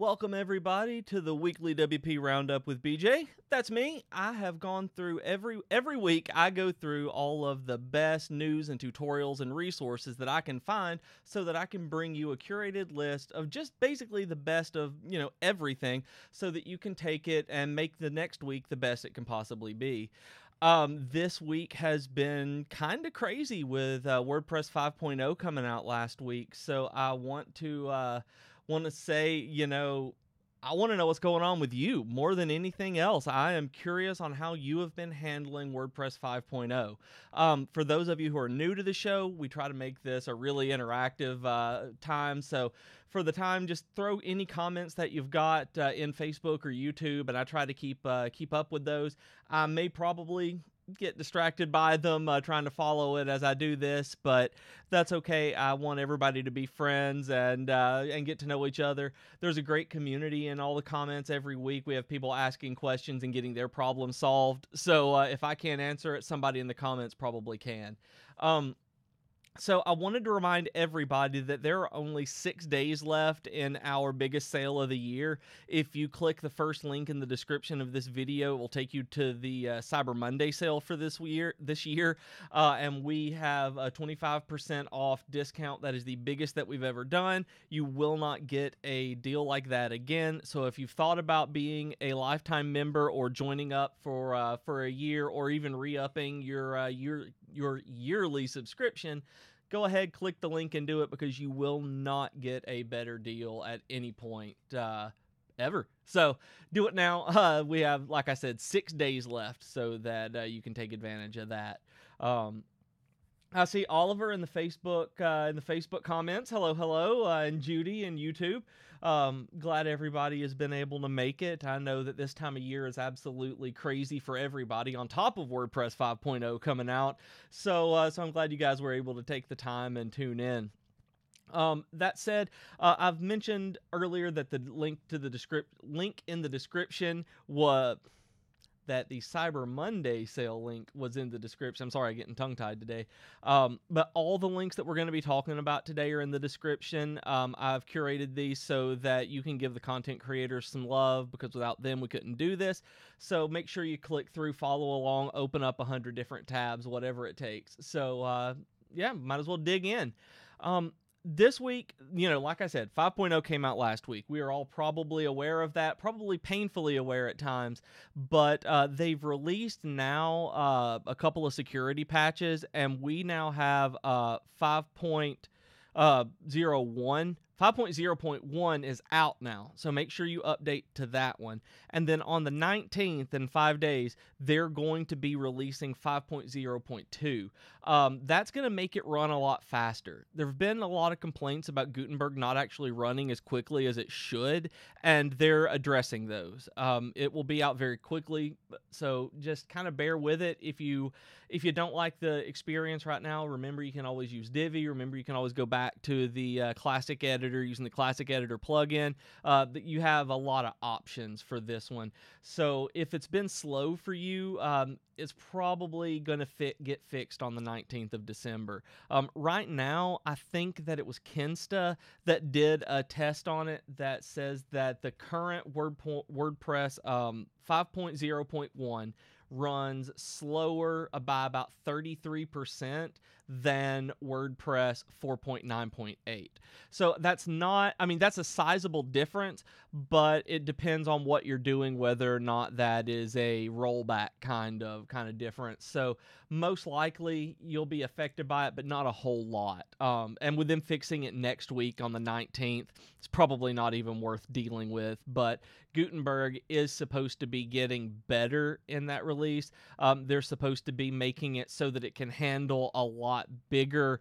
Welcome everybody to the weekly WP Roundup with BJ. That's me. I have gone through every week. I go through all of the best news and tutorials and resources that I can find so that I can bring you a curated list of just basically the best of, everything so that you can take it and make the next week the best it can possibly be. This week has been kind of crazy with WordPress 5.0 coming out last week. So I want to say, I want to know what's going on with you more than anything else. I am curious on how you have been handling WordPress 5.0. For those of you who are new to the show, we try to make this a really interactive time. So for the time, just throw any comments that you've got in Facebook or YouTube, and I try to keep up with those. I may probably get distracted by them trying to follow it as I do this, but that's okay. I want everybody to be friends and get to know each other. There's a great community in all the comments every week. We have people asking questions and getting their problems solved. So if I can't answer it, somebody in the comments probably can. So I wanted to remind everybody that there are only 6 days left in our biggest sale of the year. If you click the first link in the description of this video, it will take you to the Cyber Monday sale for this year. And we have a 25% off discount. That is the biggest that we've ever done. You will not get a deal like that again. So if you've thought about being a lifetime member or joining up for a year or even re-upping your yearly subscription, go ahead, click the link and do it, because you will not get a better deal at any point ever. So do it now. We have, like I said, 6 days left so that you can take advantage of that. I see Oliver in the Facebook comments. Hello, and Judy in YouTube. Glad everybody has been able to make it. I know that this time of year is absolutely crazy for everybody, on top of WordPress 5.0 coming out. So I'm glad you guys were able to take the time and tune in. That said, I've mentioned earlier that the link in the description was that the Cyber Monday sale link was in the description. I'm sorry, I'm getting tongue-tied today. But all the links that we're going to be talking about today are in the description. I've curated these so that you can give the content creators some love, because without them, we couldn't do this. So make sure you click through, follow along, open up 100 different tabs, whatever it takes. So, yeah, might as well dig in. This week, like I said, 5.0 came out last week. We are all probably aware of that, probably painfully aware at times, but they've released now a couple of security patches, and we now have 5.01. 5.0.1 is out now, so make sure you update to that one. And then on the 19th, in 5 days, they're going to be releasing 5.0.2. That's going to make it run a lot faster. There have been a lot of complaints about Gutenberg not actually running as quickly as it should, and they're addressing those. It will be out very quickly, so just kind of bear with it. If you don't like the experience right now, remember you can always use Divi. Remember you can always go back to the classic editor using the classic editor plugin. That you have a lot of options for this one. So if it's been slow for you, it's probably going to get fixed on the 19th of December. Right now, I think that it was Kinsta that did a test on it that says that the current WordPress 5.0.1 runs slower by about 33% than WordPress 4.9.8. So that's a sizable difference, but it depends on what you're doing, whether or not that is a rollback kind of difference. So most likely you'll be affected by it, but not a whole lot. And with them fixing it next week on the 19th, it's probably not even worth dealing with, but Gutenberg is supposed to be getting better in that release. They're supposed to be making it so that it can handle a lot bigger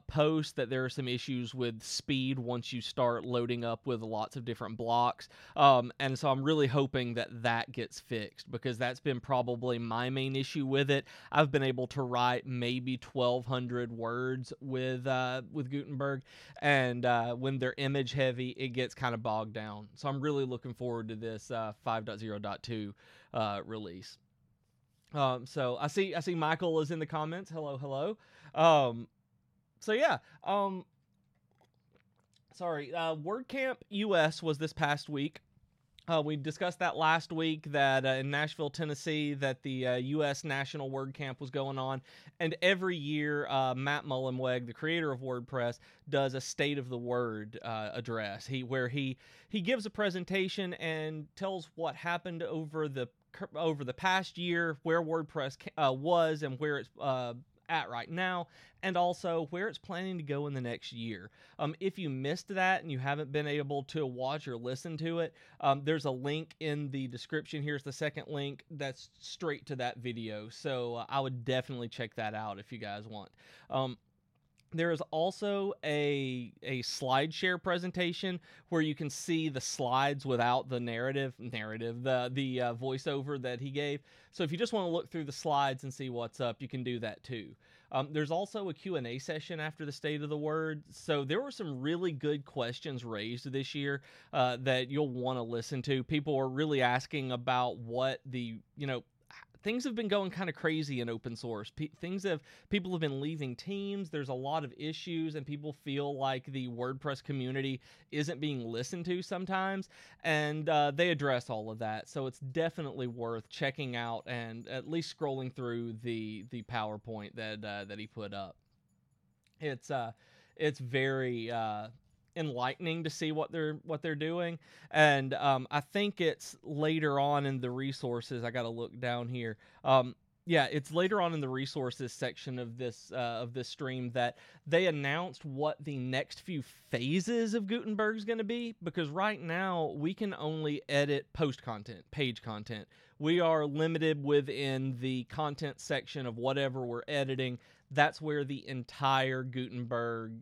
posts, that there are some issues with speed once you start loading up with lots of different blocks. And so I'm really hoping that gets fixed, because that's been probably my main issue with it. I've been able to write maybe 1,200 words with Gutenberg, and when they're image heavy, it gets kind of bogged down. So I'm really looking forward to this 5.0.2 release. So I see Michael is in the comments. Hello. So yeah. WordCamp US was this past week. We discussed that last week that in Nashville, Tennessee, that the U.S. National WordCamp was going on. And every year, Matt Mullenweg, the creator of WordPress, does a State of the Word address, where he gives a presentation and tells what happened over the past year, where WordPress was and where it's at right now, and also where it's planning to go in the next year. If you missed that and you haven't been able to watch or listen to it, there's a link in the description. Here's the second link that's straight to that video. So I would definitely check that out if you guys want. There is also a slide share presentation where you can see the slides without the narrative, the voiceover that he gave. So if you just want to look through the slides and see what's up, you can do that too. There's also a Q&A session after the State of the Word. So there were some really good questions raised this year that you'll want to listen to. People are really asking about what things have been going kind of crazy in open source. People have been leaving teams. There's a lot of issues, and people feel like the WordPress community isn't being listened to sometimes, and they address all of that. So it's definitely worth checking out and at least scrolling through the PowerPoint that he put up. It's very enlightening to see what they're doing, and I think it's later on in the resources. I got to look down here. It's later on in the resources section of this stream that they announced what the next few phases of Gutenberg is going to be, because right now we can only edit post content, page content. We are limited within the content section of whatever we're editing. That's where the entire Gutenberg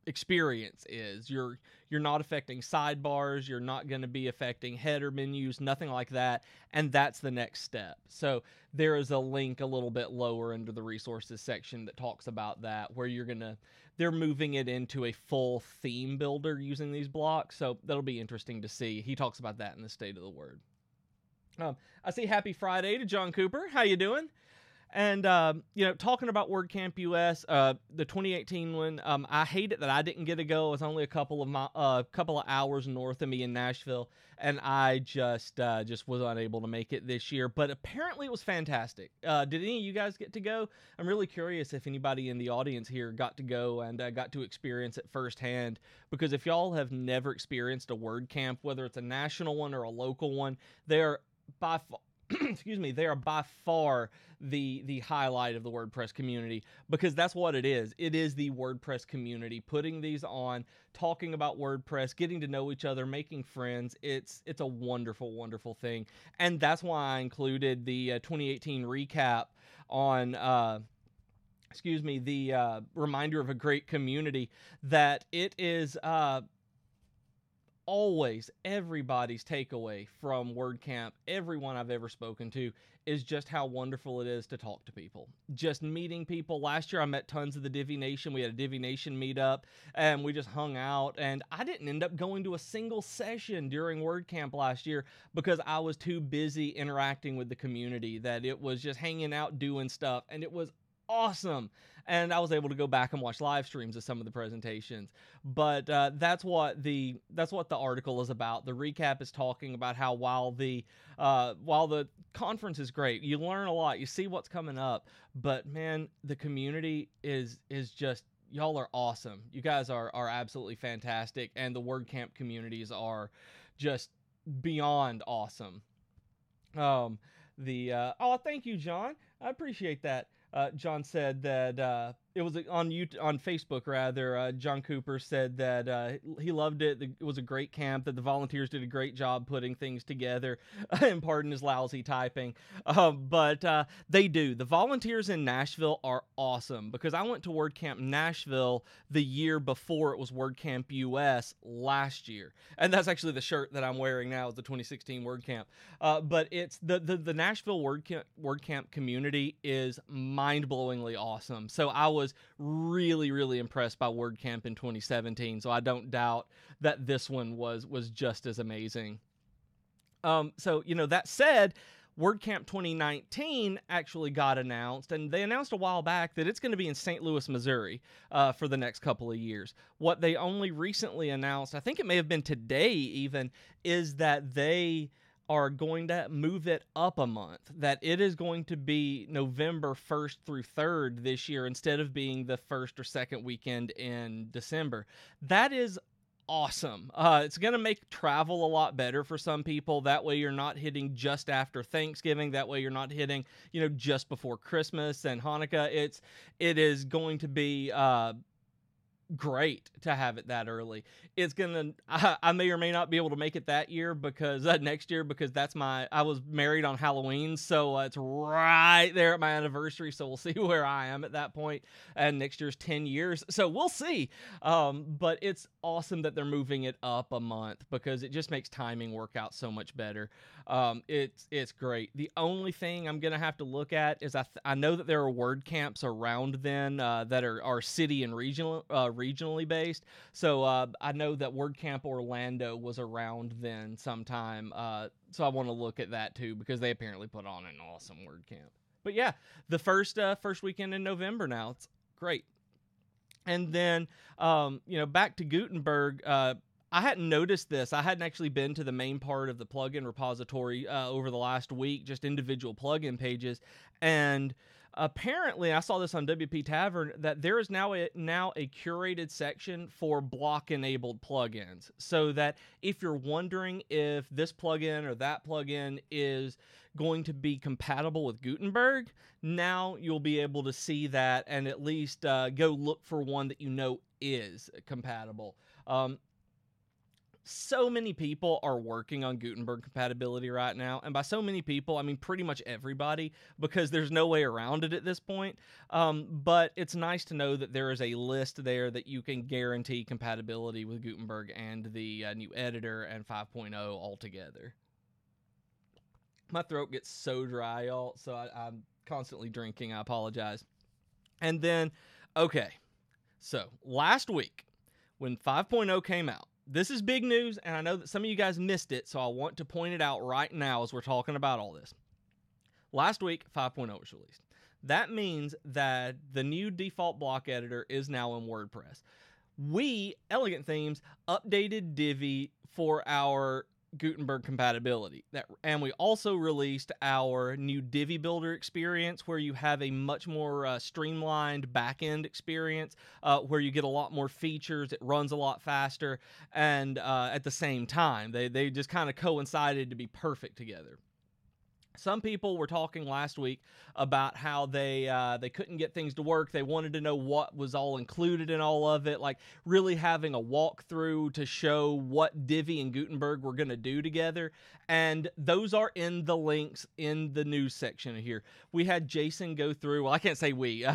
experience is. You're not affecting sidebars, you're not going to be affecting header menus, nothing like that, and that's the next step. So there is a link a little bit lower under the resources section that talks about that, where they're moving it into a full theme builder using these blocks. So that'll be interesting to see. He talks about that in the State of the Word. I see Happy Friday to John Cooper. How you doing? And, talking about WordCamp US, the 2018 one, I hate it that I didn't get to go. It was only a couple of hours north of me in Nashville, and I just was unable to make it this year. But apparently it was fantastic. Did any of you guys get to go? I'm really curious if anybody in the audience here got to go and got to experience it firsthand, because if y'all have never experienced a WordCamp, whether it's a national one or a local one, they are by far they are by far the highlight of the WordPress community, because that's what it is. It is the WordPress community putting these on, talking about WordPress, getting to know each other, making friends. It's a wonderful, wonderful thing. And that's why I included the 2018 recap on the reminder of a great community, that it is always everybody's takeaway from WordCamp, everyone I've ever spoken to, is just how wonderful it is to talk to people. Just meeting people. Last year I met tons of the Divi Nation. We had a Divi Nation meetup, and we just hung out, and I didn't end up going to a single session during WordCamp last year because I was too busy interacting with the community, that it was just hanging out doing stuff, and it was awesome. And I was able to go back and watch live streams of some of the presentations. But that's what the article is about. The recap is talking about how while the conference is great, you learn a lot, you see what's coming up, but man, the community is just, y'all are awesome. You guys are absolutely fantastic, and the WordCamp communities are just beyond awesome. Thank you, John. I appreciate that. John said that it was on Facebook rather. John Cooper said that he loved it. It was a great camp. That the volunteers did a great job putting things together. And pardon his lousy typing, but they do. The volunteers in Nashville are awesome, because I went to WordCamp Nashville the year before it was WordCamp US last year, and that's actually the shirt that I'm wearing now, is the 2016 WordCamp. But it's the Nashville WordCamp community is mind-blowingly awesome. So I was really, really impressed by WordCamp in 2017. So I don't doubt that this one was just as amazing. That said, WordCamp 2019 actually got announced, and they announced a while back that it's going to be in St. Louis, Missouri for the next couple of years. What they only recently announced, I think it may have been today even, is that they are going to move it up a month, that it is going to be November 1st through 3rd this year instead of being the first or second weekend in December. That is awesome. It's going to make travel a lot better for some people. That way you're not hitting just after Thanksgiving. That way you're not hitting, just before Christmas and Hanukkah. It is going to be great to have it that early. It's gonna I may or may not be able to make it that year because next year, because I was married on Halloween, so it's right there at my anniversary, so we'll see where I am at that point. And next year's 10 years, so we'll see. But it's awesome that they're moving it up a month because it just makes timing work out so much better. It's great. The only thing I'm gonna have to look at is I know that there are WordCamps around then that are city and regionally based. So I know that WordCamp Orlando was around then sometime. So I want to look at that too because they apparently put on an awesome WordCamp. But yeah, the first weekend in November now. It's great. And then back to Gutenberg. I hadn't noticed this. I hadn't actually been to the main part of the plugin repository over the last week, just individual plugin pages. And apparently, I saw this on WP Tavern, that there is now a curated section for block-enabled plugins. So that if you're wondering if this plugin or that plugin is going to be compatible with Gutenberg, now you'll be able to see that and at least go look for one that is compatible. So many people are working on Gutenberg compatibility right now. And by so many people, I mean pretty much everybody, because there's no way around it at this point. But it's nice to know that there is a list there that you can guarantee compatibility with Gutenberg and the new editor and 5.0 altogether. My throat gets so dry, y'all, so I'm constantly drinking. I apologize. And then, okay, so last week when 5.0 came out, this is big news, and I know that some of you guys missed it, so I want to point it out right now as we're talking about all this. Last week, 5.0 was released. That means that the new default block editor is now in WordPress. We, Elegant Themes, updated Divi for our Gutenberg compatibility. And we also released our new Divi Builder experience, where you have a much more streamlined backend experience, where you get a lot more features, it runs a lot faster, and at the same time. They just kind of coincided to be perfect together. Some people were talking last week about how they couldn't get things to work. They wanted to know what was all included in all of it, like really having a walkthrough to show what Divi and Gutenberg were going to do together. And those are in the links in the news section here. We had Jason go through, well, I can't say we,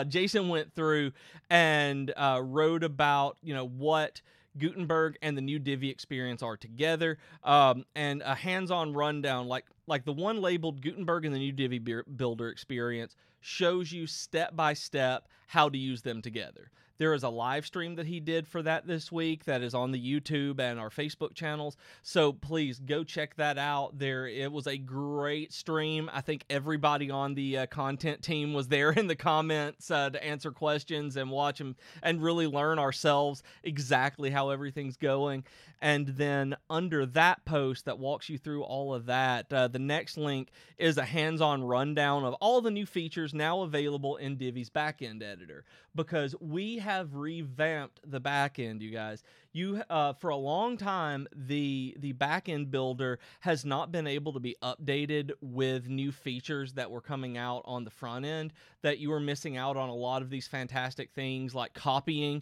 Jason went through and wrote about, what Gutenberg and the new Divi experience are together, and a hands-on rundown, like the one labeled Gutenberg and the new Divi Builder experience shows you step by step how to use them together. There is a live stream that he did for that this week that is on the YouTube and our Facebook channels. So please go check that out. It was a great stream. I think everybody on the content team was there in the comments to answer questions and watch them and really learn ourselves exactly how everything's going. And then under that post that walks you through all of that, the next link is a hands-on rundown of all the new features now available in Divi's backend editor, because we have revamped the backend, you guys. For a long time, the backend builder has not been able to be updated with new features that were coming out on the front end, that you were missing out on a lot of these fantastic things like copying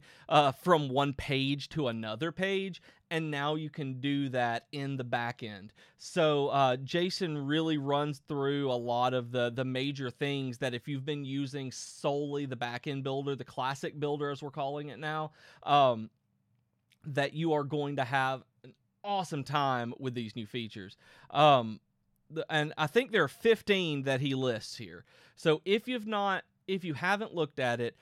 from one page to another page. And now you can do that in the back end. So Jason really runs through a lot of the major things that if you've been using solely the backend builder, the classic builder as we're calling it now, that you are going to have an awesome time with these new features. And I think there are 15 that he lists here. So if you haven't looked at it,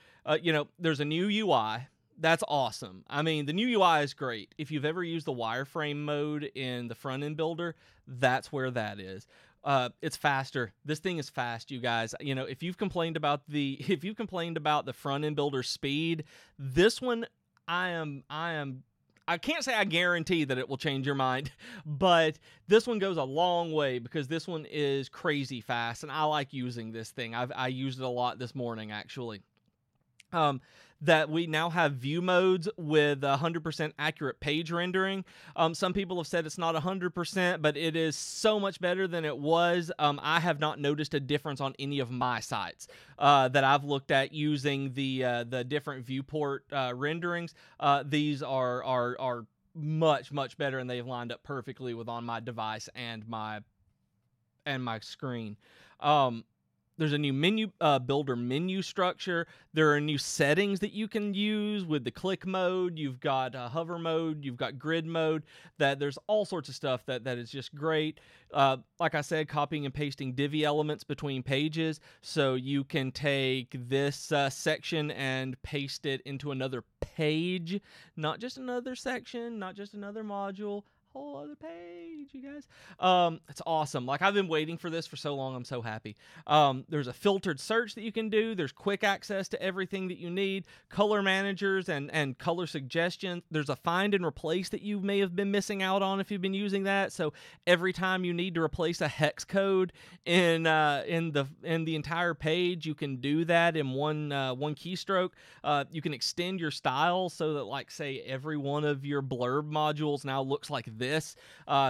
there's a new UI. That's awesome. I mean, the new UI is great. If you've ever used the wireframe mode in the front-end builder, that's where that is. It's faster. This thing is fast, you guys. You know, if you've complained about the front end builder speed, this one, I can't say I guarantee that it will change your mind, but this one goes a long way because this one is crazy fast, and I like using this thing. I used it a lot this morning, actually. That we now have view modes with 100% accurate page rendering. Some people have said it's not 100%, but it is so much better than it was. I have not noticed a difference on any of my sites that I've looked at using the different viewport renderings. These are much better, and they've lined up perfectly with on my device and my screen. There's a new menu builder menu structure. There are new settings that you can use with the click mode. You've got hover mode. You've got grid mode. That there's all sorts of stuff that is just great. Like I said, copying and pasting Divi elements between pages, so you can take this section and paste it into another page, not just another section, not just another module. Whole other page, you guys. It's awesome. Like, I've been waiting for this for so long. I'm so happy. There's a filtered search that you can do. There's quick access to everything that you need. Color managers and color suggestions. There's a find and replace that you may have been missing out on if you've been using that. So every time you need to replace a hex code in the entire page, you can do that in one keystroke. You can extend your style so that, like, say, every one of your blurb modules now looks like this,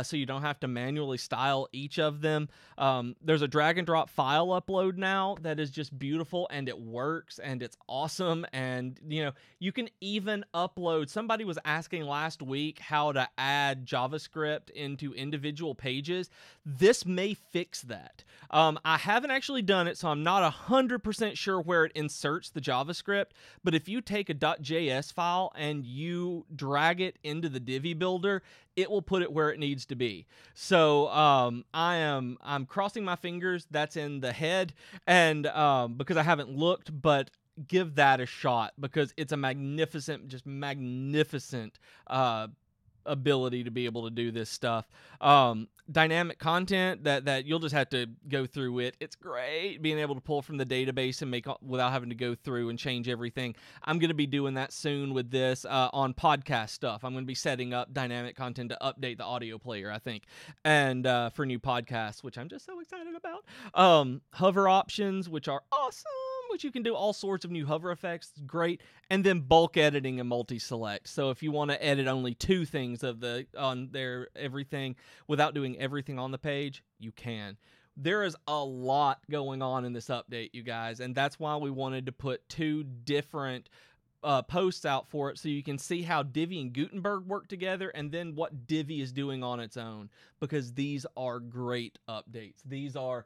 so you don't have to manually style each of them. There's a drag and drop file upload now that is just beautiful, and it works, and it's awesome. And you know, you can even upload. Somebody was asking last week how to add JavaScript into individual pages. This may fix that. I haven't actually done it, so I'm not 100% sure where it inserts the JavaScript, but if you take a .js file and you drag it into the Divi builder, it will put it where it needs to be. So I'm crossing my fingers that's in the head, and because I haven't looked, but give that a shot because it's a magnificent ability to be able to do this stuff. Dynamic content that you'll just have to go through it. It's great being able to pull from the database and make without having to go through and change everything. I'm going to be doing that soon with this on podcast stuff. I'm going to be setting up dynamic content to update the audio player, I think, and for new podcasts, which I'm just so excited about. Hover options, which are awesome, which you can do all sorts of new hover effects. It's great. And then bulk editing and multi-select. So if you want to edit only two things on everything without doing everything on the page, you can. There is a lot going on in this update, you guys, and that's why we wanted to put two different posts out for it, so you can see how Divi and Gutenberg work together, and then what Divi is doing on its own, because these are great updates. These are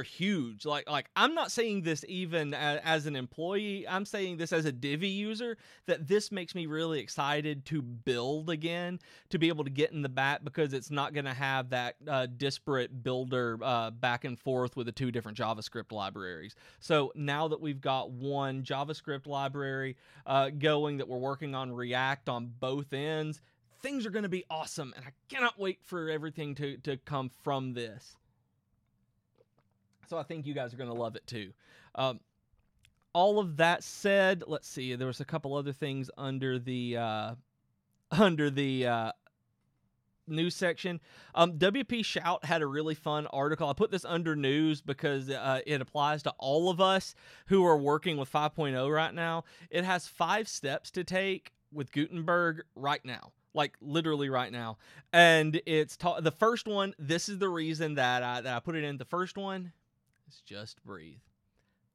huge. Like I'm not saying this even as an employee. I'm saying this as a Divi user, that this makes me really excited to build again, to be able to get in the back, because it's not going to have that disparate builder back and forth with the two different JavaScript libraries. So now that we've got one JavaScript library going, that we're working on React on both ends, things are going to be awesome, and I cannot wait for everything to come from this. So I think you guys are going to love it too. All of that said, let's see. There was a couple other things under the news section. WPShout had a really fun article. I put this under news because it applies to all of us who are working with 5.0 right now. It has 5 steps to take with Gutenberg right now. Like literally right now. And it's the first one. This is the reason that I put it in. The first one is just breathe.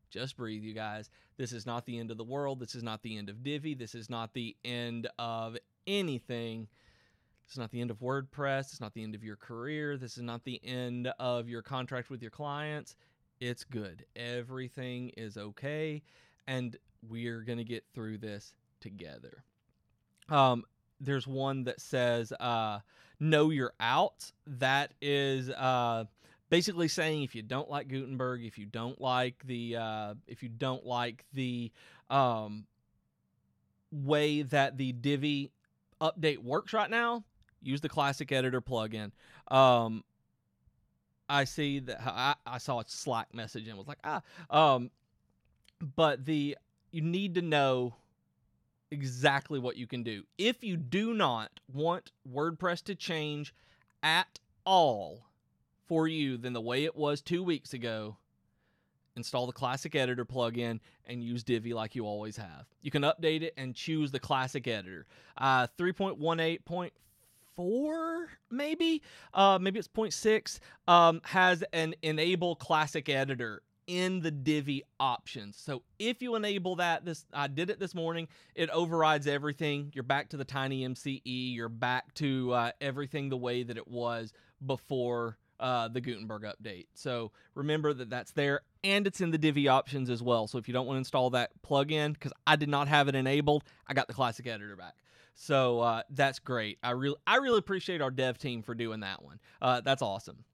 Just breathe, you guys. This is not the end of the world. This is not the end of Divi. This is not the end of anything. It's not the end of WordPress. It's not the end of your career. This is not the end of your contract with your clients. It's good. Everything is okay, and we're going to get through this together. There's one that says, know you're out. That is basically saying if you don't like Gutenberg, if you don't like the way that the Divi update works right now, use the classic editor plugin. I see that I saw a Slack message and was like, but you need to know exactly what you can do. If you do not want WordPress to change at all for you than the way it was 2 weeks ago, install the Classic Editor plugin and use Divi like you always have. You can update it and choose the Classic Editor. 3.18.4 maybe it's 0.6 has an enable Classic Editor in the Divi options. So if you enable that, I did it this morning, it overrides everything. You're back to the tiny MCE. You're back to everything the way that it was before the Gutenberg update. So remember that that's there, and it's in the Divi options as well. So if you don't want to install that plugin, because I did not have it enabled, I got the Classic Editor back. So that's great. I really appreciate our dev team for doing that one. That's awesome.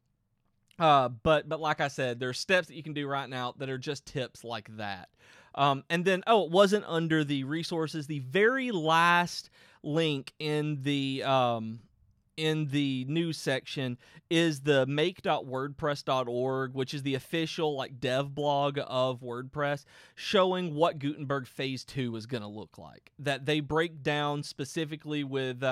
But like I said, there's steps that you can do right now that are just tips like that. And then, it wasn't under the resources. The very last link in the news section is the make.wordpress.org, which is the official dev blog of WordPress, showing what Gutenberg Phase 2 is going to look like. That they break down specifically with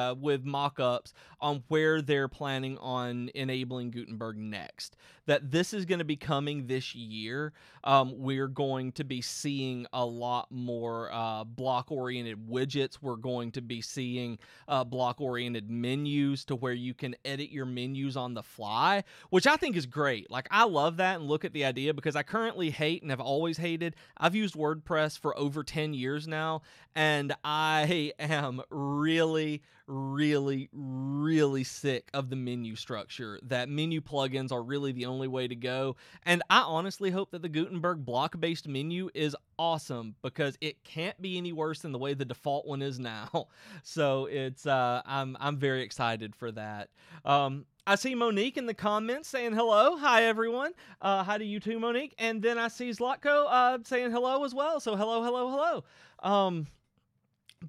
mock-ups on where they're planning on enabling Gutenberg next. That this is going to be coming this year. We're going to be seeing a lot more block-oriented widgets. We're going to be seeing block-oriented menus to where you can edit your menus on the fly, which I think is great. I love that and look at the idea, because I currently hate and have always hated. I've used WordPress for over 10 years now, and I am really, really, really sick of the menu structure. That menu plugins are really the only way to go. And I honestly hope that the Gutenberg block-based menu is awesome, because it can't be any worse than the way the default one is now. So it's I'm very excited for that. I see Monique in the comments saying hello. Hi, everyone. Hi to you too, Monique. And then I see Zlatko saying hello as well. So hello.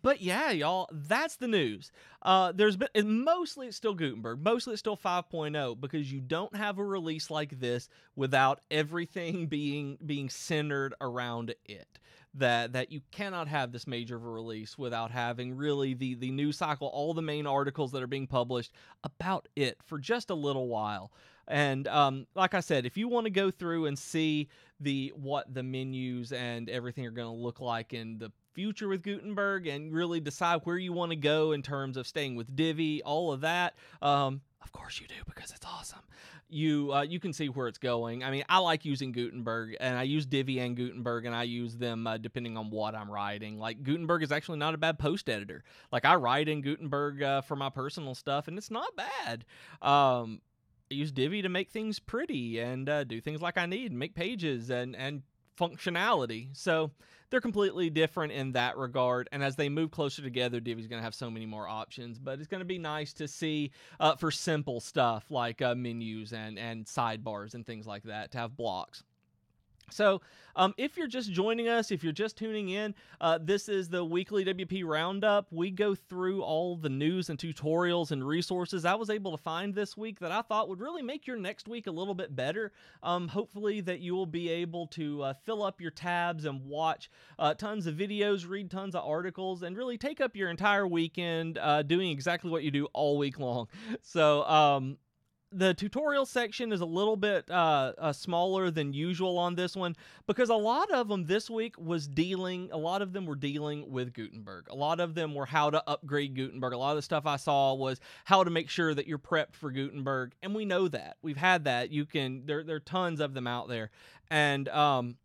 But yeah, y'all, that's the news. Mostly it's still Gutenberg. Mostly it's still 5.0, because you don't have a release like this without everything being centered around it. That you cannot have this major of a release without having really the news cycle, all the main articles that are being published about it for just a little while. And like I said, if you want to go through and see what the menus and everything are going to look like in the future with Gutenberg, and really decide where you want to go in terms of staying with Divi, all of that, of course you do, because it's awesome. You can see where it's going. I mean, I like using Gutenberg, and I use Divi and Gutenberg, and I use them depending on what I'm writing. Gutenberg is actually not a bad post editor. I write in Gutenberg for my personal stuff, and it's not bad. I use Divi to make things pretty and do things like I need, make pages and functionality. So they're completely different in that regard, and as they move closer together, Divi's going to have so many more options. But it's going to be nice to see for simple stuff like menus and sidebars and things like that to have blocks. So if you're just joining us, if you're just tuning in, this is the weekly WP Roundup. We go through all the news and tutorials and resources I was able to find this week that I thought would really make your next week a little bit better. Hopefully that you will be able to fill up your tabs and watch tons of videos, read tons of articles, and really take up your entire weekend doing exactly what you do all week long. So the tutorial section is a little bit smaller than usual on this one, because a lot of them this week were dealing with Gutenberg. A lot of them were how to upgrade Gutenberg. A lot of the stuff I saw was how to make sure that you're prepped for Gutenberg, and we know that. We've had that. There are tons of them out there. And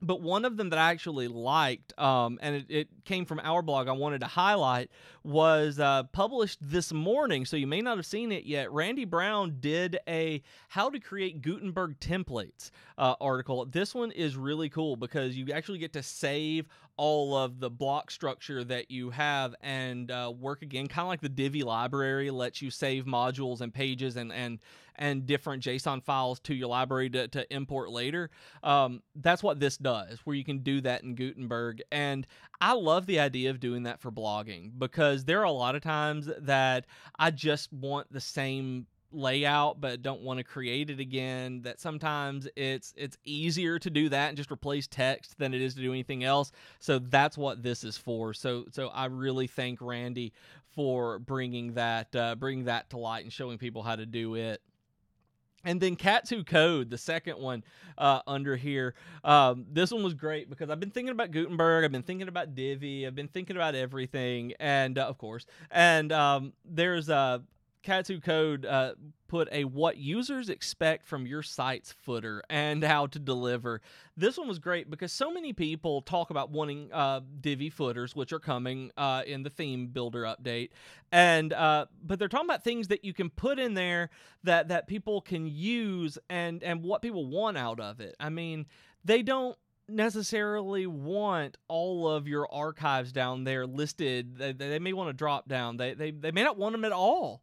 but one of them that I actually liked, and it came from our blog, I wanted to highlight, was published this morning, so you may not have seen it yet. Randy Brown did a how to create Gutenberg templates article. This one is really cool, because you actually get to save all of the block structure that you have and work again, kind of like the Divi library lets you save modules and pages and different JSON files to your library to import later. That's what this does, where you can do that in Gutenberg. And I love the idea of doing that for blogging, because there are a lot of times that I just want the same layout but don't want to create it again, that sometimes it's easier to do that and just replace text than it is to do anything else. So that's what this is for. So I really thank Randy for bringing that to light and showing people how to do it. And then Cats Who Code, the second one under here. This one was great because I've been thinking about Gutenberg. I've been thinking about Divi. I've been thinking about everything. And, of course. And there's Cats Who Code put a what users expect from your site's footer and how to deliver. This one was great because so many people talk about wanting Divi footers, which are coming in the theme builder update, and but they're talking about things that you can put in there that people can use and what people want out of it. I mean, they don't necessarily want all of your archives down there listed. They may want to drop down. They may not want them at all.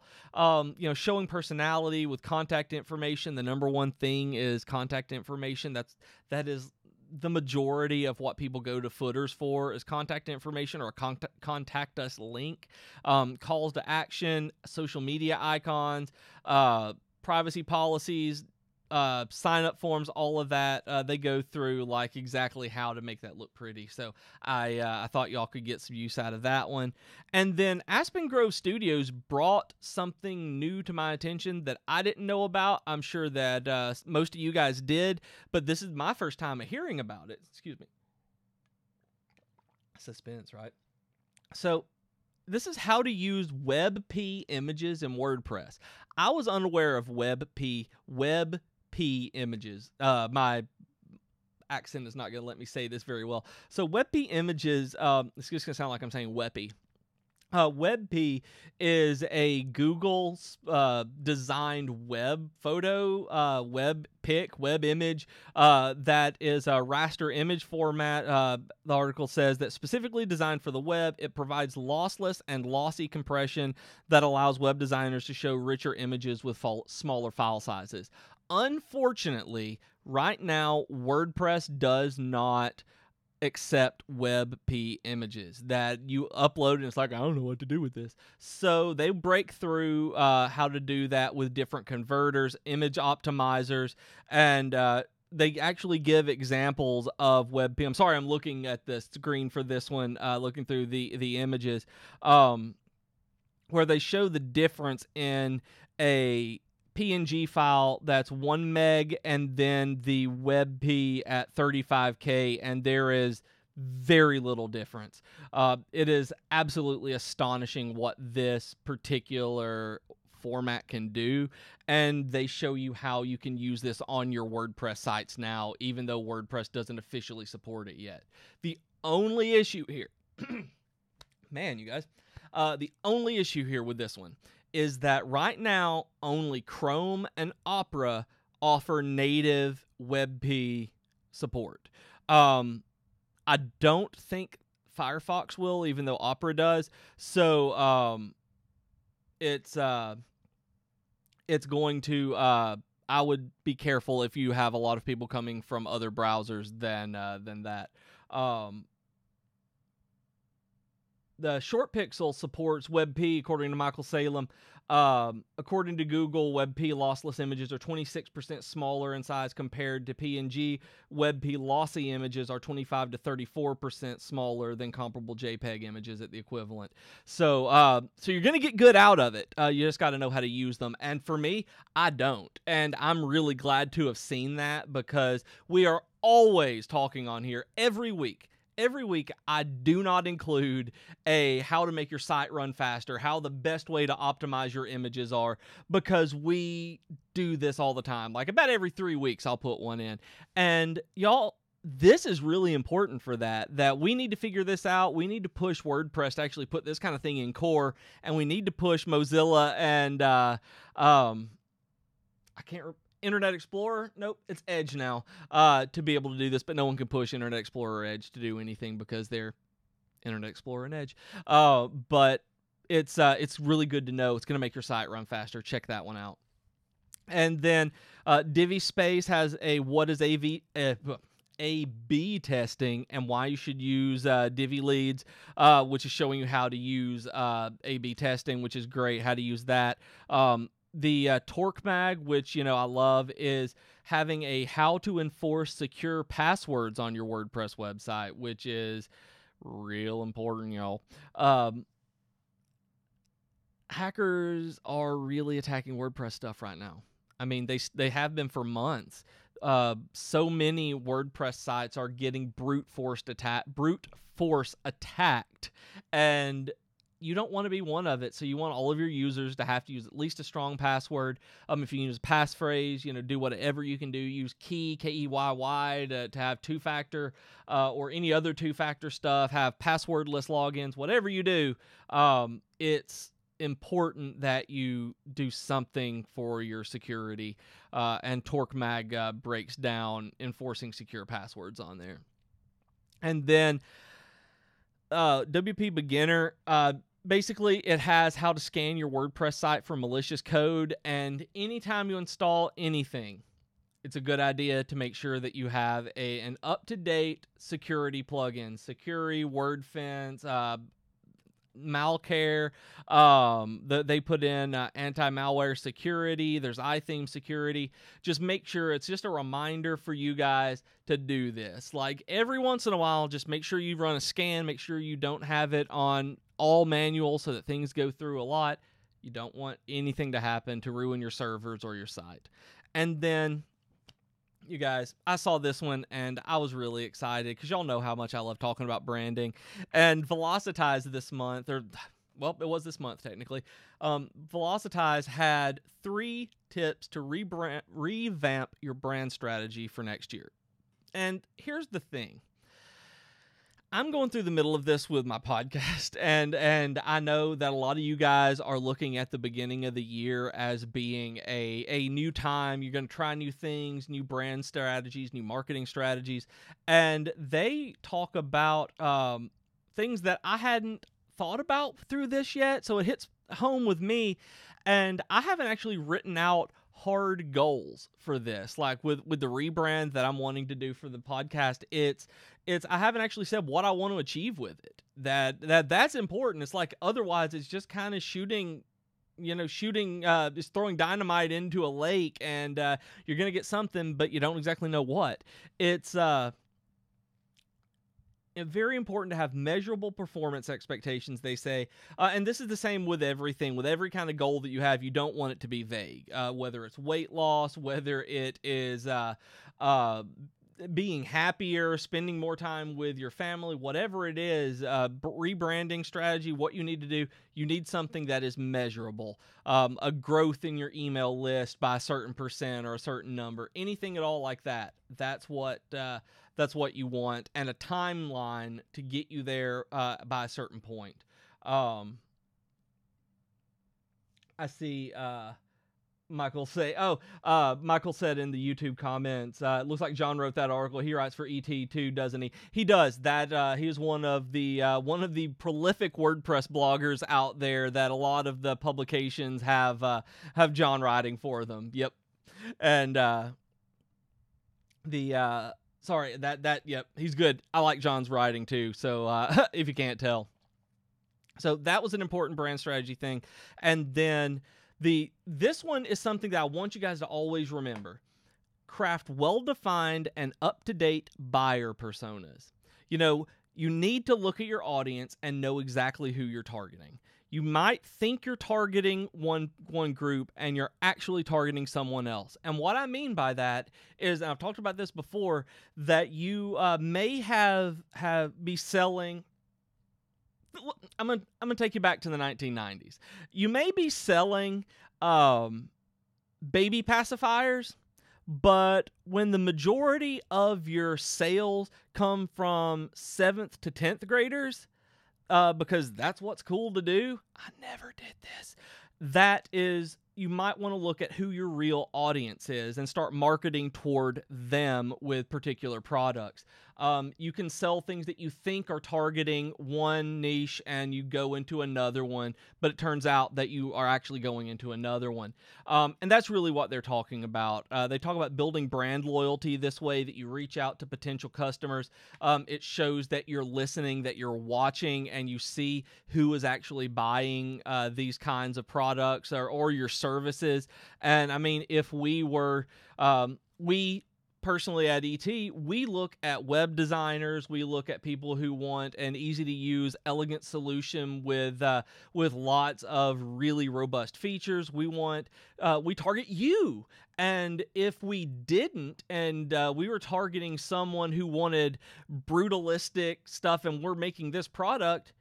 Showing personality with contact information. The number one thing is contact information. That is the majority of what people go to footers for, is contact information or a contact us link. Calls to action, social media icons, privacy policies, sign up forms, all of that. They go through like exactly how to make that look pretty. So I thought y'all could get some use out of that one. And then Aspen Grove Studios brought something new to my attention that I didn't know about. I'm sure that most of you guys did, but this is my first time hearing about it. Excuse me. Suspense, right? So this is how to use WebP images in WordPress. I was unaware of WebP images. My accent is not going to let me say this very well. So WebP images, it's just going to sound like I'm saying WebP. WebP is a Google designed web photo, web pic, web image that is a raster image format. The article says that specifically designed for the web, it provides lossless and lossy compression that allows web designers to show richer images with smaller file sizes. Unfortunately, right now, WordPress does not accept WebP images that you upload and it's like, I don't know what to do with this. So they break through how to do that with different converters, image optimizers, and they actually give examples of WebP. I'm sorry, I'm looking at the screen for this one, looking through the images, where they show the difference in a PNG file that's 1 meg and then the WebP at 35K, and there is very little difference. It is absolutely astonishing what this particular format can do, and they show you how you can use this on your WordPress sites now, even though WordPress doesn't officially support it yet. The only issue here, man, you guys, the only issue here with this one is that right now only Chrome and Opera offer native WebP support. I don't think Firefox will, even though Opera does. So it's going to. I would be careful if you have a lot of people coming from other browsers than that. The Short Pixel supports WebP, according to Michael Salem. According to Google, WebP lossless images are 26% smaller in size compared to PNG. WebP lossy images are 25 to 34% smaller than comparable JPEG images at the equivalent. So you're going to get good out of it. You just got to know how to use them. And for me, I don't. And I'm really glad to have seen that, because we are always talking on here every week. Every week, I do not include how to make your site run faster, how the best way to optimize your images are, because we do this all the time. Like about every 3 weeks, I'll put one in. And y'all, this is really important for that we need to figure this out. We need to push WordPress to actually put this kind of thing in core, and we need to push Mozilla and Internet Explorer? Nope, it's Edge now, to be able to do this, but no one can push Internet Explorer or Edge to do anything because they're Internet Explorer and Edge. But it's really good to know. It's going to make your site run faster. Check that one out. And then Divi Space has a what is A/B testing and why you should use Divi Leads, which is showing you how to use A/B testing, which is great, how to use that. Torque Mag, which, I love, is having a how to enforce secure passwords on your WordPress website, which is real important, y'all. Hackers are really attacking WordPress stuff right now. I mean, they have been for months. So many WordPress sites are getting brute force attacked, and you don't want to be one of it. So you want all of your users to have to use at least a strong password. If you use passphrase, do whatever you can do. Use Keyy to have two-factor or any other two-factor stuff. Have passwordless logins. Whatever you do, it's important that you do something for your security. And Torque Mag breaks down enforcing secure passwords on there. And then WP Beginner, basically, it has how to scan your WordPress site for malicious code, and anytime you install anything, it's a good idea to make sure that you have an up-to-date security plugin, Security, WordFence, Malcare. They put in anti-malware security. There's iTheme security. Just make sure it's just a reminder for you guys to do this. Like every once in a while, just make sure you run a scan. Make sure you don't have it on all manual so that things go through a lot. You don't want anything to happen to ruin your servers or your site. And then, you guys, I saw this one and I was really excited because y'all know how much I love talking about branding. And Velocitize this month, it was this month technically. Velocitize had 3 tips to revamp your brand strategy for next year. And here's the thing. I'm going through the middle of this with my podcast, and I know that a lot of you guys are looking at the beginning of the year as being a new time. You're going to try new things, new brand strategies, new marketing strategies, and they talk about things that I hadn't thought about through this yet, so it hits home with me, and I haven't actually written out hard goals for this. Like with the rebrand that I'm wanting to do for the podcast, it's I haven't actually said what I want to achieve with it. That's important. It's like otherwise it's just kind of shooting just throwing dynamite into a lake, and you're gonna get something, but you don't exactly know what. It's very important to have measurable performance expectations, they say. And this is the same with everything. With every kind of goal that you have, you don't want it to be vague. Whether it's weight loss, whether it is being happier, spending more time with your family, whatever it is, rebranding strategy, what you need to do, you need something that is measurable. A growth in your email list by a certain percent or a certain number, anything at all like that. That's what you want, and a timeline to get you there by a certain point. I see Michael say, Michael said in the YouTube comments, it looks like John wrote that article. He writes for ET too, doesn't he? He does. That he is one of the prolific WordPress bloggers out there that a lot of the publications have John writing for them. Yep. And yep, he's good. I like John's writing too, so if you can't tell. So that was an important brand strategy thing. And then this one is something that I want you guys to always remember. Craft well-defined and up-to-date buyer personas. You need to look at your audience and know exactly who you're targeting. You might think you're targeting one group and you're actually targeting someone else. And what I mean by that is, and I've talked about this before, that you may be selling. I'm gonna take you back to the 1990s. You may be selling baby pacifiers, but when the majority of your sales come from 7th to 10th graders, because that's what's cool to do. I never did this. That is, you might want to look at who your real audience is and start marketing toward them with particular products. You can sell things that you think are targeting one niche and you go into another one, but it turns out that you are actually going into another one. And that's really what they're talking about. They talk about building brand loyalty this way, that you reach out to potential customers. It shows that you're listening, that you're watching, and you see who is actually buying these kinds of products or your services. And I mean, if we were, we personally at ET, we look at web designers, we look at people who want an easy to use, elegant solution with lots of really robust features. We target you. And if we didn't, and we were targeting someone who wanted brutalistic stuff and we're making this product,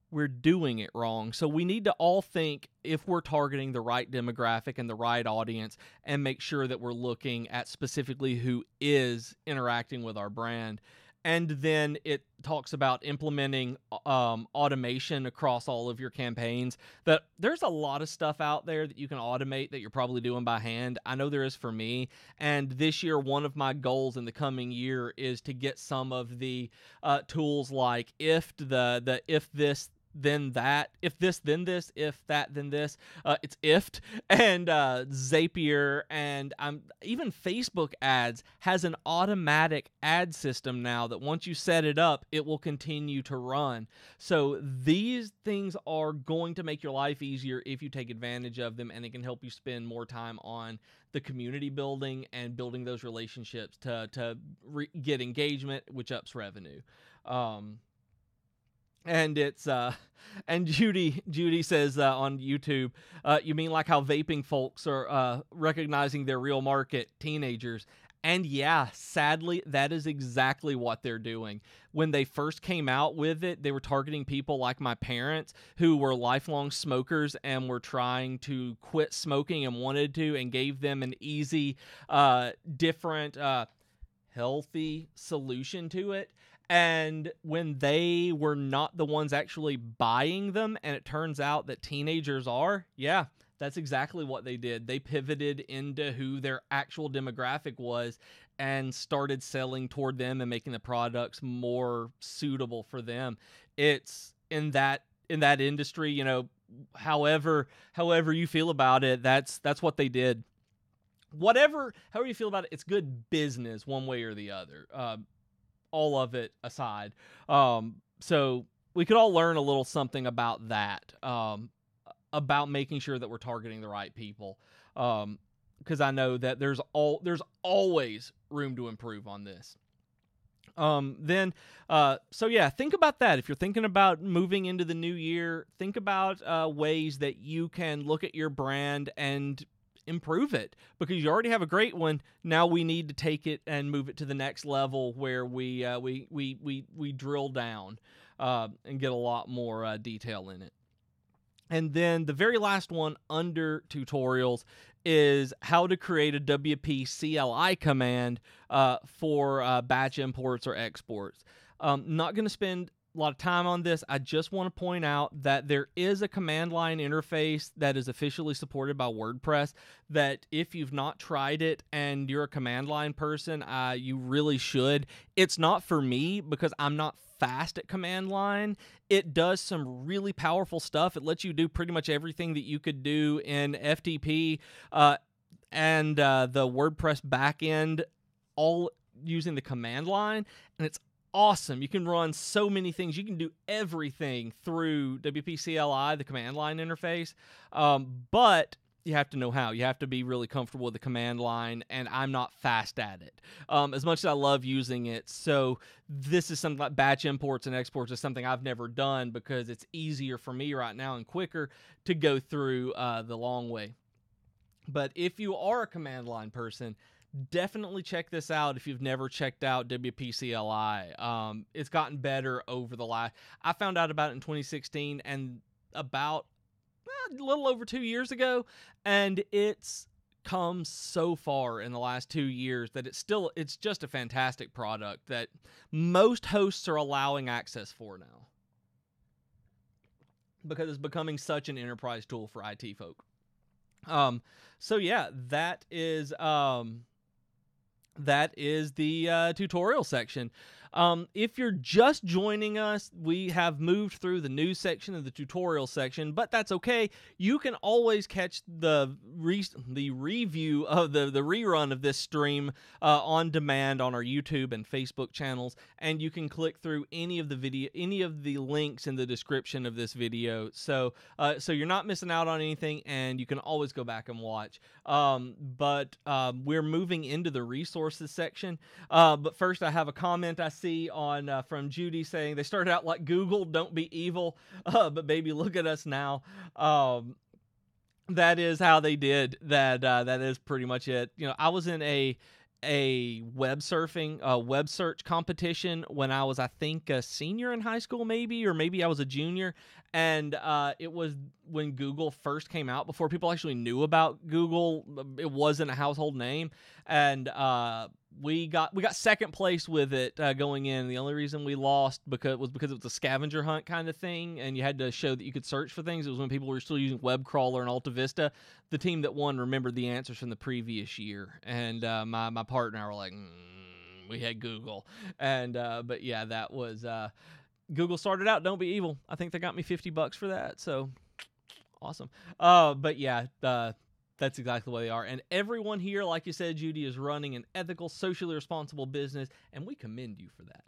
we're doing it wrong. So we need to all think if we're targeting the right demographic and the right audience, and make sure that we're looking at specifically who is interacting with our brand. And then it talks about implementing automation across all of your campaigns. That there's a lot of stuff out there that you can automate that you're probably doing by hand. I know there is for me. And this year, one of my goals in the coming year is to get some of the tools like if this then that, if this then this, if that then this, it's ifed, and Zapier, and even Facebook ads has an automatic ad system now that once you set it up, it will continue to run. So these things are going to make your life easier if you take advantage of them, and it can help you spend more time on the community building and building those relationships to get engagement, which ups revenue. And it's and Judy says on YouTube, you mean like how vaping folks are recognizing their real market, teenagers. And yeah, sadly, that is exactly what they're doing. When they first came out with it, they were targeting people like my parents who were lifelong smokers and were trying to quit smoking and wanted to, and gave them an easy, different, healthy solution to it. And when they were not the ones actually buying them, and it turns out that teenagers are, yeah, that's exactly what they did. They pivoted into who their actual demographic was and started selling toward them and making the products more suitable for them. It's in that industry, you know, however you feel about it, that's what they did. However you feel about it, it's good business one way or the other. All of it aside. So we could all learn a little something about that, about making sure that we're targeting the right people. Because I know that there's always room to improve on this. So yeah, think about that. If you're thinking about moving into the new year, think about ways that you can look at your brand and improve it, because you already have a great one. Now we need to take it and move it to the next level where we drill down and get a lot more detail in it. And then the very last one under tutorials is how to create a WP CLI command for batch imports or exports. Not going to spend a lot of time on this. I just want to point out that there is a command line interface that is officially supported by WordPress, that if you've not tried it and you're a command line person, you really should. It's not for me because I'm not fast at command line. It does some really powerful stuff. It lets you do pretty much everything that you could do in FTP and the WordPress backend, all using the command line, and it's awesome. You can run so many things. You can do everything through WP CLI, the command line interface, but you have to know how. You have to be really comfortable with the command line, and I'm not fast at it as much as I love using it. So this is something like batch imports and exports is something I've never done because it's easier for me right now and quicker to go through the long way. But if you are a command line person, definitely check this out if you've never checked out WP CLI. It's gotten better over the last... I found out about it in 2016 and about a little over 2 years ago, and it's come so far in the last 2 years that it's just a fantastic product that most hosts are allowing access for now because it's becoming such an enterprise tool for IT folk. So yeah, that is the tutorial section. If you're just joining us, we have moved through the news section and the tutorial section, but that's okay. You can always catch the review of the rerun of this stream on demand on our YouTube and Facebook channels, and you can click through any of the links in the description of this video. So you're not missing out on anything, and you can always go back and watch. But we're moving into the resources section. But first, I have a comment I see on from Judy saying they started out like Google, don't be evil, but baby, look at us now. That is how they did that. That is pretty much it. I was in a web search competition when I was, I think, a senior in high school, or maybe I was a junior, and it was when Google first came out, before people actually knew about Google. It wasn't a household name, and we got second place with it going in. The only reason we lost because it was a scavenger hunt kind of thing, and you had to show that you could search for things. It was when people were still using web crawler and Alta Vista. The team that won remembered the answers from the previous year, and my partner and I were like, we had Google, and but yeah, that was Google started out don't be evil. I think they got me $50 for that, so awesome. But yeah, that's exactly the way they are. And everyone here, like you said, Judy, is running an ethical, socially responsible business, and we commend you for that.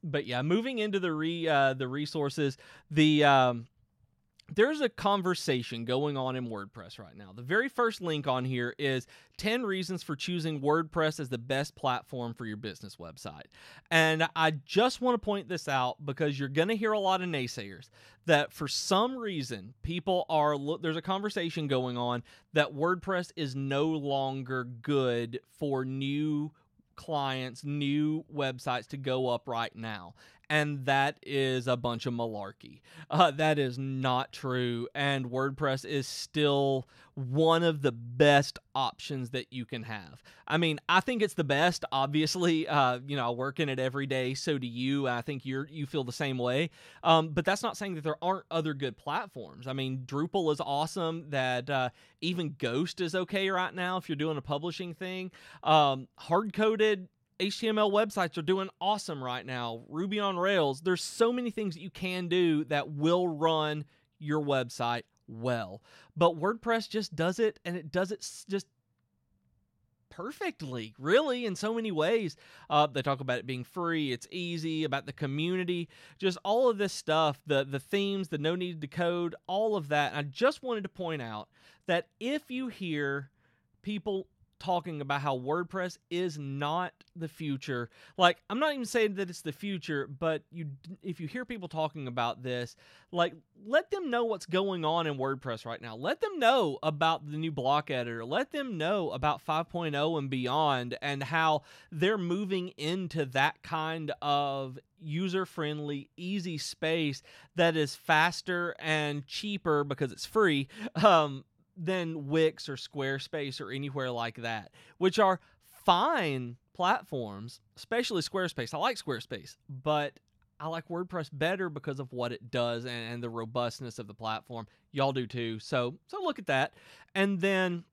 But yeah, moving into the resources, there's a conversation going on in WordPress right now. The very first link on here is 10 reasons for choosing WordPress as the best platform for your business website. And I just want to point this out because you're going to hear a lot of naysayers that for some reason there's a conversation going on that WordPress is no longer good for new clients, new websites to go up right now. And that is a bunch of malarkey. That is not true. And WordPress is still one of the best options that you can have. I mean, I think it's the best, obviously. I work in it every day. So do you. I think you feel the same way. But that's not saying that there aren't other good platforms. I mean, Drupal is awesome. That even Ghost is okay right now if you're doing a publishing thing. Hard-coded HTML websites are doing awesome right now. Ruby on Rails. There's so many things that you can do that will run your website well. But WordPress just does it, and it does it just perfectly, really, in so many ways. They talk about it being free, it's easy, about the community, just all of this stuff, the themes, the no need to code, all of that. And I just wanted to point out that if you hear people talking about how WordPress is not the future, like, I'm not even saying that it's the future, but if you hear people talking about this, like, let them know what's going on in WordPress right now. Let them know about the new block editor. Let them know about 5.0 and beyond, and how they're moving into that kind of user-friendly, easy space that is faster and cheaper because it's free, than Wix or Squarespace or anywhere like that, which are fine platforms, especially Squarespace. I like Squarespace, but I like WordPress better because of what it does and the robustness of the platform. Y'all do too. So look at that. And then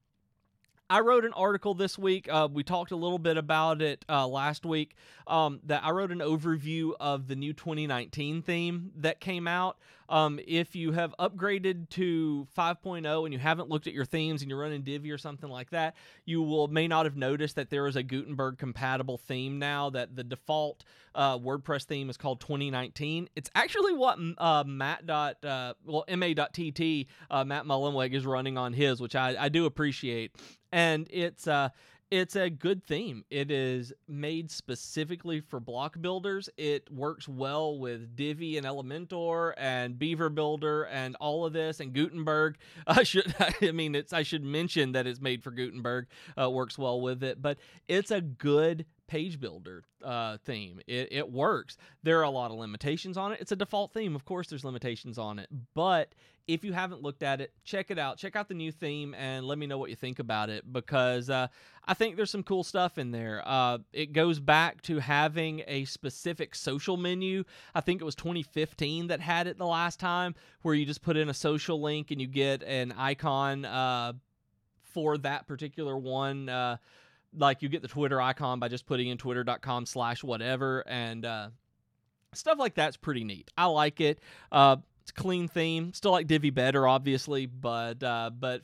I wrote an article this week. We talked a little bit about it last week. That I wrote an overview of the new 2019 theme that came out. If you have upgraded to 5.0 and you haven't looked at your themes and you're running Divi or something like that, you may not have noticed that there is a Gutenberg compatible theme now. That the default WordPress theme is called 2019. It's actually what ma.tt Matt Mullenweg is running on his, which I do appreciate. And it's a good theme. It is made specifically for block builders. It works well with Divi and Elementor and Beaver Builder and all of this, and Gutenberg. I should mention that it's made for Gutenberg. Works well with it, but it's a good page builder theme. It works. There are a lot of limitations on it. It's a default theme. Of course, there's limitations on it, but if you haven't looked at it, check it out. Check out the new theme and let me know what you think about it, because I think there's some cool stuff in there. It goes back to having a specific social menu. I think it was 2015 that had it the last time, where you just put in a social link and you get an icon for that particular one. Like you get the Twitter icon by just putting in twitter.com/whatever, and stuff like that's pretty neat. I like it. It's a clean theme. Still like Divi better, obviously, but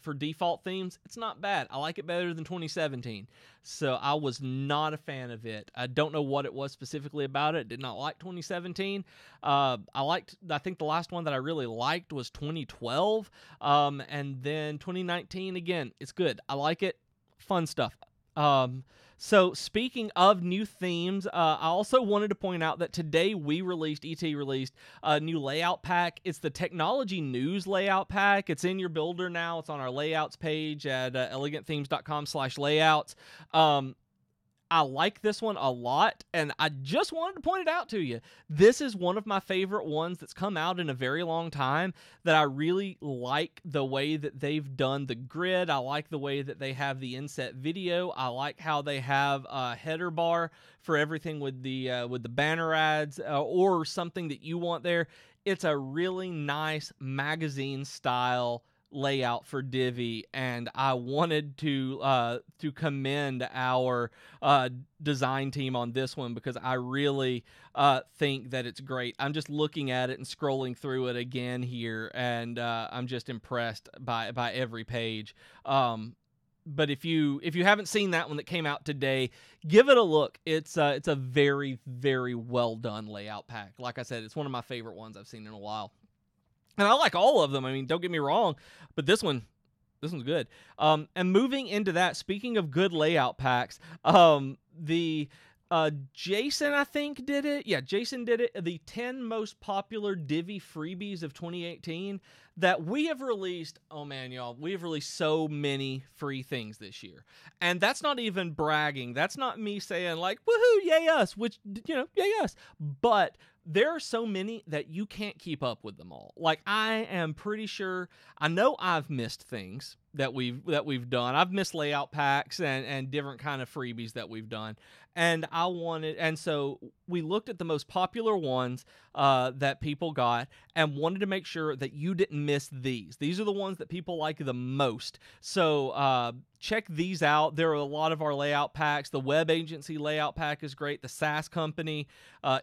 for default themes, it's not bad. I like it better than 2017. So I was not a fan of it. I don't know what it was specifically about it. Did not like 2017. I think the last one that I really liked was 2012. And then 2019, again, it's good. I like it. Fun stuff. So speaking of new themes, I also wanted to point out that today ET released a new layout pack. It's the Technology News layout pack. It's in your builder now. It's on our layouts page at elegantthemes.com/layouts. I like this one a lot, and I just wanted to point it out to you. This is one of my favorite ones that's come out in a very long time, that I really like the way that they've done the grid. I like the way that they have the inset video. I like how they have a header bar for everything with the banner ads or something that you want there. It's a really nice magazine style layout for Divi, and I wanted to commend our design team on this one, because I really think that it's great. I'm just looking at it and scrolling through it again here, and I'm just impressed by every page. But if you haven't seen that one that came out today, give it a look. It's a very, very well done layout pack. Like I said, it's one of my favorite ones I've seen in a while. And I like all of them. I mean, don't get me wrong, but this one's good. And moving into that, speaking of good layout packs, Jason, I think, did it. Yeah, Jason did it. The 10 most popular Divi freebies of 2018 that we have released. Oh man, y'all, we have released so many free things this year. And that's not even bragging. That's not me saying like, woohoo, yay us, which, yay us. But there are so many that you can't keep up with them all. Like, I am pretty sure, I know I've missed things that we've done. I've missed layout packs and different kind of freebies that we've done. And so we looked at the most popular ones that people got and wanted to make sure that you didn't miss these. These are the ones that people like the most. So check these out. There are a lot of our layout packs. The web agency layout pack is great. The SaaS company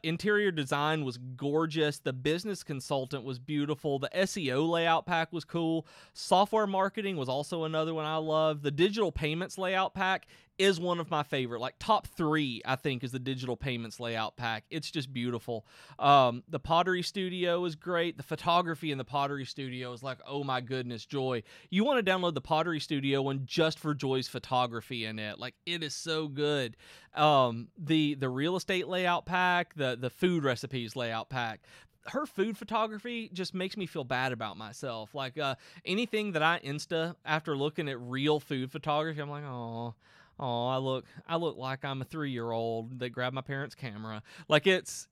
interior design was gorgeous. The business consultant was beautiful. The SEO layout pack was cool. Software marketing was also another one I love. The digital payments layout pack is one of my favorite. Like top 3, I think, is the digital payments layout pack. It's just beautiful. The pottery studio is great. The photography in the pottery studio is like, oh my goodness, Joy. You want to download the pottery studio one just for Joy's photography in it. Like, it is so good. The real estate layout pack, the food recipes layout pack. Her food photography just makes me feel bad about myself. Like, anything that I Insta after looking at real food photography, I'm like, oh, I look like I'm a 3-year-old that grabbed my parents' camera. Like, it's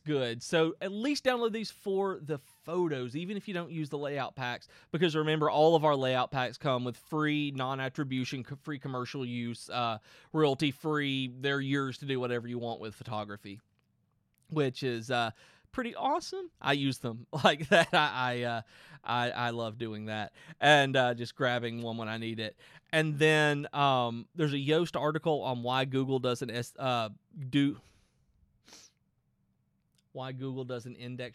good. So at least download these for the photos, even if you don't use the layout packs, because remember, all of our layout packs come with free non-attribution, free commercial use, royalty free. They're yours to do whatever you want with photography, which is pretty awesome. I use them like that. I love doing that, and just grabbing one when I need it. And then there's a Yoast article on why Google doesn't index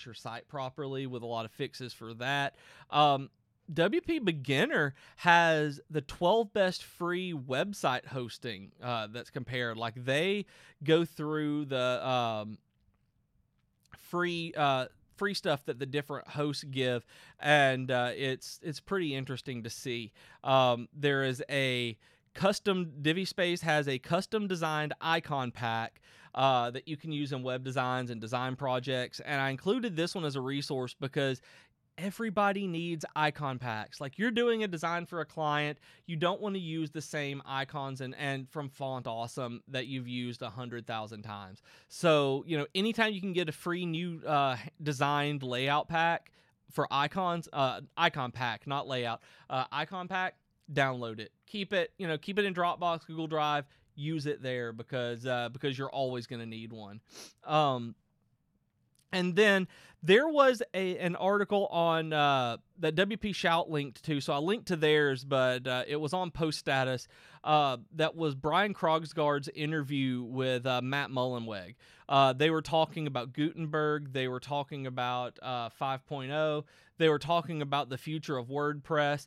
your site properly, with a lot of fixes for that. WP Beginner has the 12 best free website hosting that's compared. Like, they go through the free stuff that the different hosts give, and it's pretty interesting to see. There is a custom Divi Space has a custom designed icon pack that you can use in web designs and design projects, and I included this one as a resource because everybody needs icon packs. Like, you're doing a design for a client, you don't want to use the same icons and from Font Awesome that you've used 100,000 times. So, anytime you can get a free new designed layout pack for icons, icon pack, not layout, icon pack, download it. Keep it in Dropbox, Google Drive, use it there because you're always going to need one. And then there was an article on that WPShout linked to. So I linked to theirs, but it was on post status. That was Brian Krogsgaard's interview with Matt Mullenweg. They were talking about Gutenberg. They were talking about 5.0. They were talking about the future of WordPress.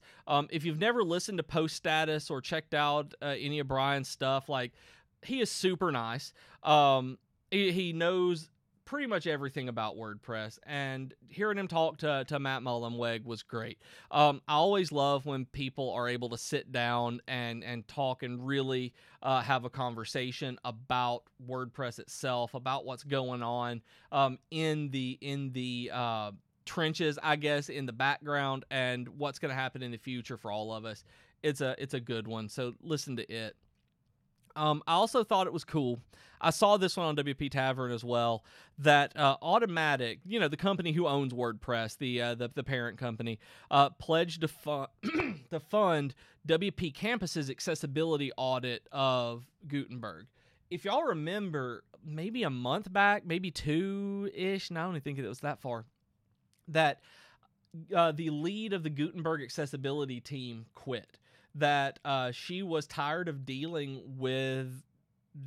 If you've never listened to post status or checked out any of Brian's stuff, like, he is super nice. He knows pretty much everything about WordPress, and hearing him talk to Matt Mullenweg was great. I always love when people are able to sit down and talk and really have a conversation about WordPress itself, about what's going on in the trenches, I guess, in the background, and what's going to happen in the future for all of us. It's a good one, so listen to it. I also thought it was cool. I saw this one on WP Tavern as well, that Automatic, the company who owns WordPress, the parent company, pledged to fund WP Campus's accessibility audit of Gutenberg. If y'all remember, maybe a month back, maybe two-ish, and I don't even think it was that far, that the lead of the Gutenberg accessibility team quit. That she was tired of dealing with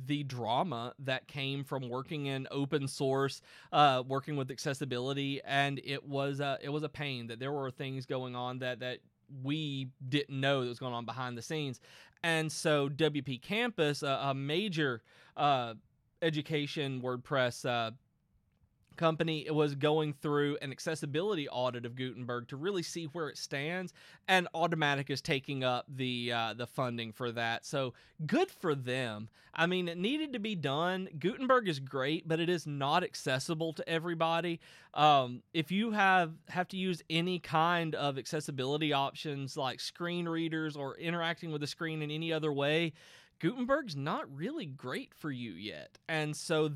the drama that came from working in open source, working with accessibility, and it was a pain. That there were things going on that we didn't know that was going on behind the scenes, and so WP Campus, a major education WordPress company, it was going through an accessibility audit of Gutenberg to really see where it stands, and Automatic is taking up the funding for that. So good for them. I mean, it needed to be done. Gutenberg is great, but it is not accessible to everybody. If you have to use any kind of accessibility options like screen readers or interacting with the screen in any other way, Gutenberg's not really great for you yet. And so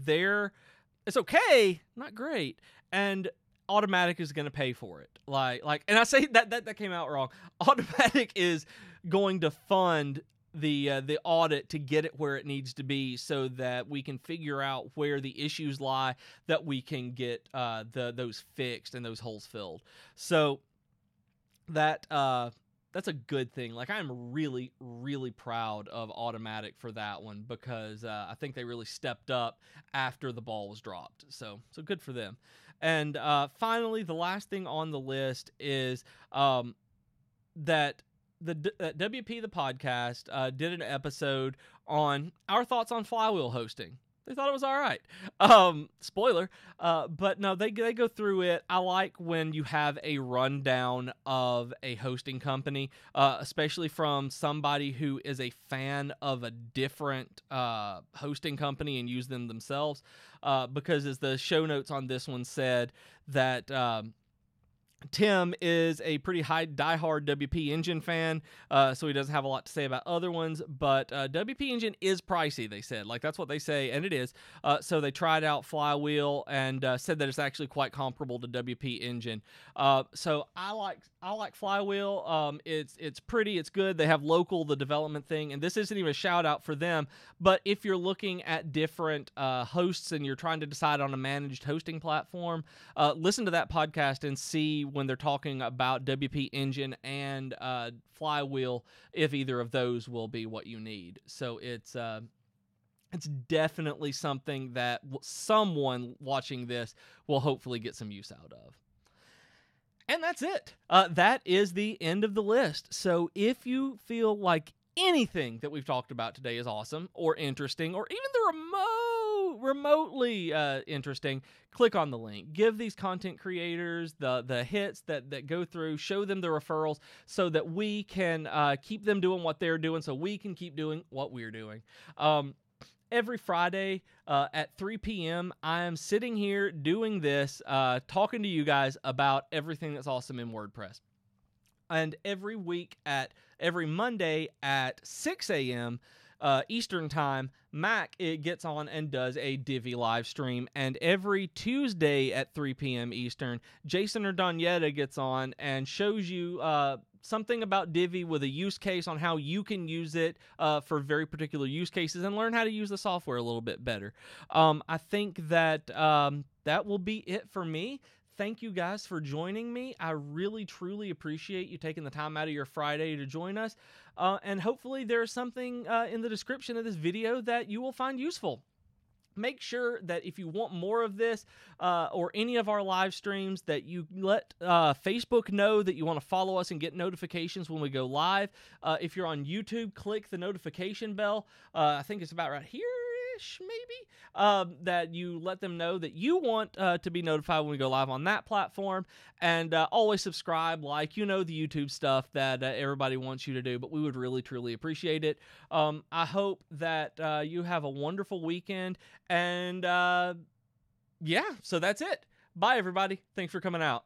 it's okay, not great, and Automatic is going to pay for it. Like, and I say that came out wrong. Automatic is going to fund the audit to get it where it needs to be, so that we can figure out where the issues lie, that we can get those fixed and those holes filled. So that's a good thing. Like, I'm really, really proud of Automatic for that one, because I think they really stepped up after the ball was dropped. So good for them. And finally, the last thing on the list is that WP the podcast did an episode on our thoughts on Flywheel hosting. They thought it was all right. Spoiler. But no, they go through it. I like when you have a rundown of a hosting company, especially from somebody who is a fan of a different hosting company and use them themselves. Because as the show notes on this one said, that Tim is a pretty diehard WP Engine fan, so he doesn't have a lot to say about other ones, but WP Engine is pricey, they said. Like, that's what they say, and it is. So they tried out Flywheel and said that it's actually quite comparable to WP Engine. So I like Flywheel. It's pretty, it's good. They have the development thing, and this isn't even a shout out for them, but if you're looking at different hosts and you're trying to decide on a managed hosting platform, listen to that podcast and see when they're talking about WP Engine and Flywheel, if either of those will be what you need. So it's definitely something that someone watching this will hopefully get some use out of. And that's it. That is the end of the list. So if you feel like anything that we've talked about today is awesome or interesting, or even the remotely interesting, click on the link. Give these content creators the hits that go through, show them the referrals, so that we can keep them doing what they're doing, so we can keep doing what we're doing. Every Friday at 3 p.m., I am sitting here doing this, talking to you guys about everything that's awesome in WordPress. And every Monday at 6 a.m. Eastern Time, Mac gets on and does a Divi live stream. And every Tuesday at 3 p.m. Eastern, Jason or Donietta gets on and shows you something about Divi with a use case on how you can use it for very particular use cases and learn how to use the software a little bit better. I think that that will be it for me. thank you guys for joining me. I really, truly appreciate you taking the time out of your Friday to join us. And hopefully there's something in the description of this video that you will find useful. Make sure that if you want more of this or any of our live streams, that you let Facebook know that you want to follow us and get notifications when we go live. If you're on YouTube, click the notification bell. I think it's about right here-ish, maybe, that you let them know that you want to be notified when we go live on that platform. And always subscribe, like, the YouTube stuff that everybody wants you to do, but we would really, truly appreciate it. I hope that you have a wonderful weekend, and yeah, so that's it. Bye, everybody. Thanks for coming out.